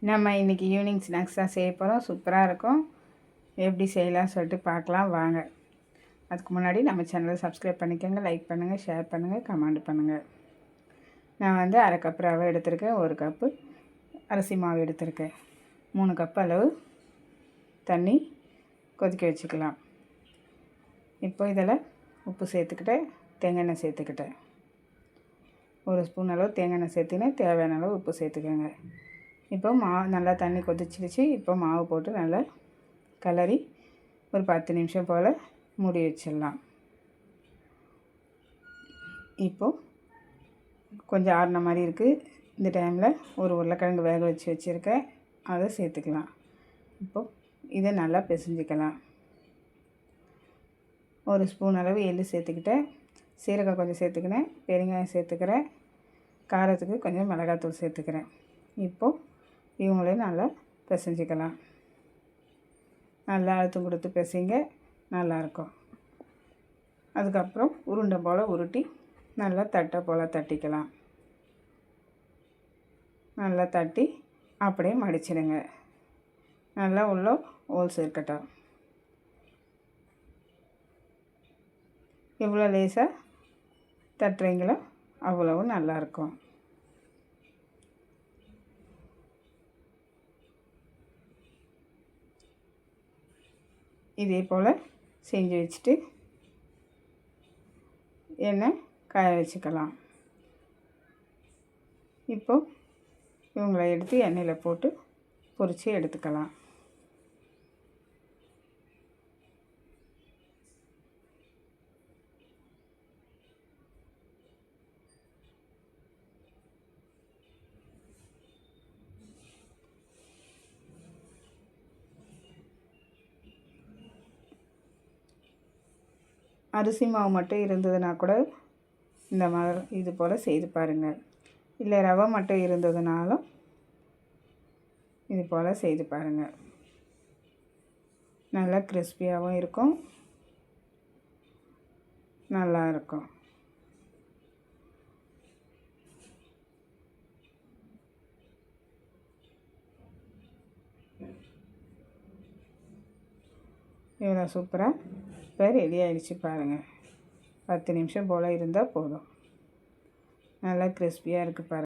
நம்ம இன்றைக்கி evening snacks தான் செய்ய போகிறோம். சூப்பராக இருக்கும். எப்படி செய்யலாம் சொல்லிட்டு பார்க்கலாம் வாங்க. அதுக்கு முன்னாடி நம்ம சேனலை சப்ஸ்கிரைப் பண்ணிக்கோங்க, லைக் பண்ணுங்கள், ஷேர் பண்ணுங்கள், கமெண்ட் பண்ணுங்கள். நான் வந்து அரை கப் ரவை எடுத்திருக்கேன், 1 கப்பு அரிசி மாவு எடுத்திருக்கேன், 3 கப் அளவு தண்ணி கொதிக்க வச்சுக்கலாம். இப்போ இதில் உப்பு சேர்த்துக்கிட்டேன், தேங்காய் எண்ணெய் சேர்த்துக்கிட்டேன். 1 ஸ்பூன் அளவு தேங்காய் எண்ணெய் சேர்த்துக்கினேன், தேவையான அளவு உப்பு சேர்த்துக்கோங்க. இப்போ மாவு நல்லா தண்ணி கொதிச்சிடுச்சு. இப்போ மாவு போட்டு நல்லா கிளறி ஒரு 10 நிமிஷம் போல் மூடி வச்சிடலாம். இப்போது கொஞ்சம் ஆறின மாதிரி இருக்குது. இந்த டைமில் ஒரு உருளைக்கிழங்கு வேக வச்சு வச்சுருக்கேன், அதை சேர்த்துக்கலாம். இப்போது இதை நல்லா பிசைஞ்சிக்கலாம். 1 ஸ்பூன் அளவு எள்ளு சேர்த்துக்கிட்டேன், சீரகம் கொஞ்சம் சேர்த்துக்கினேன், பெருங்காயம் சேர்த்துக்கிறேன், காரத்துக்கு கொஞ்சம் மிளகாத்தூள் சேர்த்துக்கிறேன். இப்போது இவங்களையும் நல்லா பிசைஞ்சிக்கலாம். நல்லா அழுத்தம் கொடுத்து பிசைங்க, நல்லாயிருக்கும். அதுக்கப்புறம் உருண்டை போல் உருட்டி நல்லா தட்டை போல் தட்டிக்கலாம். நல்லா தட்டி அப்படியே மடிச்சிடுங்க. நல்லா உள்ள ஹோல்ஸ் இருக்கட்டும். எவ்வளோ லேசாக தட்டுறீங்களோ அவ்வளவு நல்லாயிருக்கும். இதே போல் செஞ்சு வச்சுட்டு எண்ணெய் காய வச்சுக்கலாம். இப்போது இவங்களை எடுத்து எண்ணெயில் போட்டு பொரித்து எடுத்துக்கலாம். அரிசி மாவு மட்டும் இருந்ததுன்னா கூட இந்த மாதிரி இது போல் செய்து பாருங்கள். இல்லை ரவை மட்டும் இருந்ததுனாலும் இது போல் செய்து பாருங்கள். நல்லா கிறிஸ்பியாகவும் இருக்கும், நல்லா இருக்கும். இவ்வளோ சூப்பராக இப்போ ரெடி ஆகிடுச்சு பாருங்கள். 10 நிமிஷம் போல் இருந்தால் போதும். நல்லா கிறிஸ்பியாக இருக்குது பாருங்கள்.